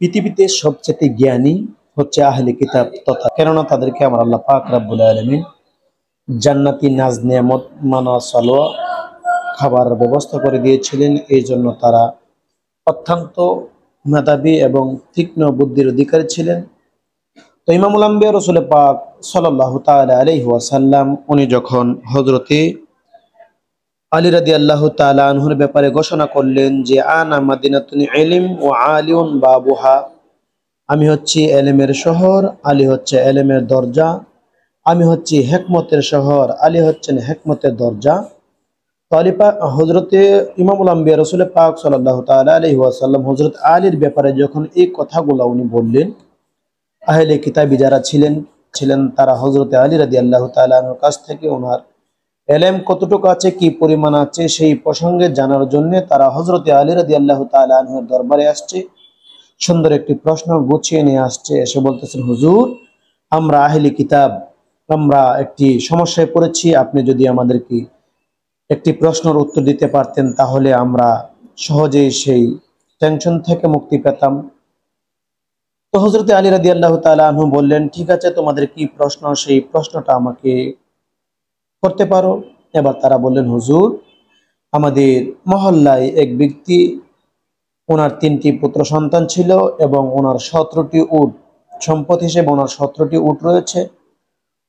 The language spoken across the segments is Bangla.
পৃথিবীতে সবচেয়ে জ্ঞানী হচ্ছে আহলে কিতাব, তথা কেননা তাদেরকে আমার আল্লাহ পাক রব্বুল আলামিন জান্নাতি নাজ নিয়ামত মানা সালোয়া খাবার ব্যবস্থা করে দিয়েছিলেন। এই জন্য তারা অত্যন্ত মেধাবী এবং তীক্ষ্ণ বুদ্ধির অধিকারী ছিলেন। তো ইমামুল আম্বিয়া রাসূল পাক সাল্লাল্লাহু তাআলা আলাইহি ওয়াসাল্লাম উনি যখন হযরতে আলী রাদিয়াল্লাহু তাআলা আনহুর ব্যাপারে ঘোষণা করলেন যে আনা মাদিনাতুল ইলম ওয়া আলিউন বাবুহা, আমি হচ্ছি এলেমের শহর, আলী হচ্ছে এলেমের দরজা। আমি হচ্ছি হেকমতের শহর, আলী হচ্ছেন হেকমতের দরজা। হযরতে ইমামুল আম্বিয়া রাসূল পাক সাল্লাল্লাহু তাআলা আলাইহি ওয়াসাল্লাম হযরত আলীর ব্যাপারে যখন এই কথাগুলো উনি বললেন, আহলে কিতাবী যারা ছিলেন তারা হযরতে আলী রাদিয়াল্লাহু তাআলা আনহুর কাছ থেকে ওনার এলেম কতটুকু আছে, কি পরিমাণ আছে, সেই প্রসঙ্গে জানার জন্য তারা হযরতে আলী রাদিয়াল্লাহু তাআলা আনহুর দরবারে আসছে। সুন্দর একটি প্রশ্ন গুছিয়ে নিয়ে আসছে, এসে বলতেছেন, হুজুর আমরা আহলে কিতাব, আমরা একটি সমস্যায় পড়েছি, আপনি যদি আমাদেরকে একটি প্রশ্নের উত্তর দিতে পারতেন তাহলে আমরা সহজেই সেই টেনশন থেকে মুক্তি পেতাম। তো হযরতে আলী রাদিয়াল্লাহু তাআলা আনহু বললেন, ঠিক আছে, তোমাদের কি প্রশ্ন সেই প্রশ্নটা আমাকে করতে পারো। এবার তারা বললেন, হুজুর আমাদের মহল্লায় এক ব্যক্তি, ওনার 3টি পুত্র সন্তান ছিল এবং ওনার 17টি উট সম্পদ হিসেবে ওনার 17টি উট রয়েছে।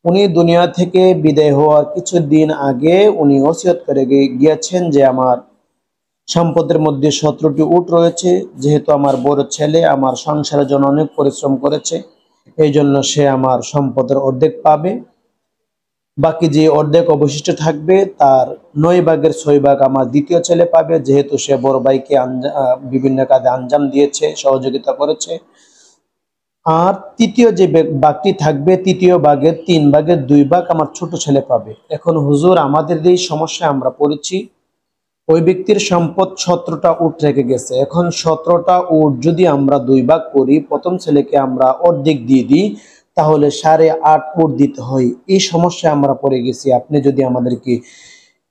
উনি দুনিয়া থেকে বিদায় হওয়ার কিছুদিন আগে উনি ওসিয়ত করে গিয়েছেন যে আমার সম্পদের মধ্যে 17টি উট রয়েছে, যেহেতু আমার বড় ছেলে আমার সংসারের জন্য অনেক পরিশ্রম করেছে, এই জন্য সে আমার সম্পদের অর্ধেক পাবে। বাকি যে অর্ধেক অবশিষ্ট থাকবে তার 9 ভাগের 6 ভাগ আমার দ্বিতীয় ছেলে পাবে, যেহেতু সে বড় ভাইকে বিভিন্ন কাজে আঞ্জাম দিয়েছে, সহযোগিতা করেছে। আর তৃতীয় যে ভাগটি থাকবে, তৃতীয় ভাগের 3 ভাগের 2 ভাগ আমার ছোট ছেলে পাবে। এখন হুজুর আমাদের এই সমস্যায় আমরা পড়েছি, ওই ব্যক্তির সম্পদ 17টা উট রেখে গেছে। এখন 17টা উট যদি আমরা 2 ভাগ করি, প্রথম ছেলেকে আমরা অর্ধেক দিয়ে দিই, তাহলে 8.5 উট দিতে হয়। এই সমস্যায় আমরা পড়ে গেছি, আপনি যদি আমাদেরকে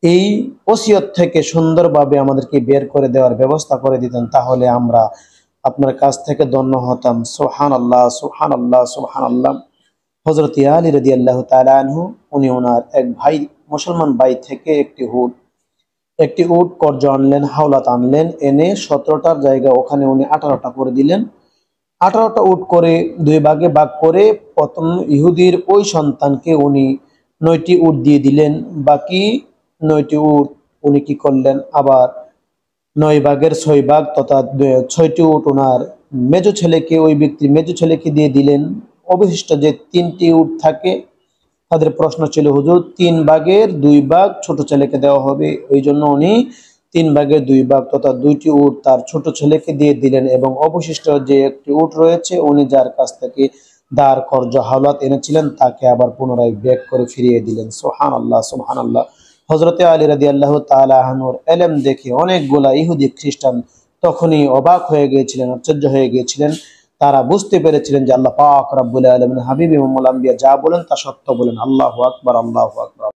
এই ওসিয়ত থেকে সুন্দরভাবে আমাদেরকে বের করে দেওয়ার ব্যবস্থা করে দিতেন তাহলে আমরা আপনার কাছ থেকে ধন্য হতাম। সুবহানাল্লাহ, সুবহানাল্লাহ, সুবহানাল্লাহ। হযরত আলী রাদিয়াল্লাহু তাআলা আনহু উনি ওনার এক ভাই, মুসলমান ভাই থেকে একটি উট কর্জ আনলেন, হাওলাত আনলেন, এনে 17টার জায়গা ওখানে উনি 18টা করে দিলেন। 18টা উট করে 2 ভাগে ভাগ করে প্রথম ইহুদির ওই সন্তানকে উনি 9টি উট দিয়ে দিলেন। বাকি 9টি উট উনি কি করলেন, আবার 9 ভাগের 6 ভাগ তথা 6টি উট ওনার মেজো ছেলেকে, ওই ব্যক্তির মেজো ছেলেকে দিয়ে দিলেন। অবশিষ্ট যে 3টি উট থাকে, তাদের প্রশ্ন ছিল, হুজুর 3 ভাগের 2 ভাগ ছোট ছেলেকে দেওয়া হবে, ওই জন্য উনি 3 ভাগের 2 ভাগ তথা 2টি উট তার ছোট ছেলেকে দিয়ে দিলেন এবং অবশিষ্ট যে একটি উট রয়েছে উনি যার কাছ থেকে দার কর্জ হাওলাত এনেছিলেন তাকে আবার পুনরায় ব্যাক করে ফিরিয়ে দিলেন। সুবহানাল্লাহ, সুবহানাল্লাহ। হযরতে আলী রাদিয়াল্লাহু তাআলা আনহুর ইলম দেখে অনেকগুলা ইহুদি খ্রিস্টান তখনই অবাক হয়ে গিয়েছিলেন, আশ্চর্য হয়ে গিয়েছিলেন। তারা বুঝতে পেরেছিলেন যে আল্লাহ পাক রব্বুল আলামিন হাবিব ইমামুল আম্বিয়া যা বলেন তা সত্য বলেন। আল্লাহু আকবার, আল্লাহু আকবার।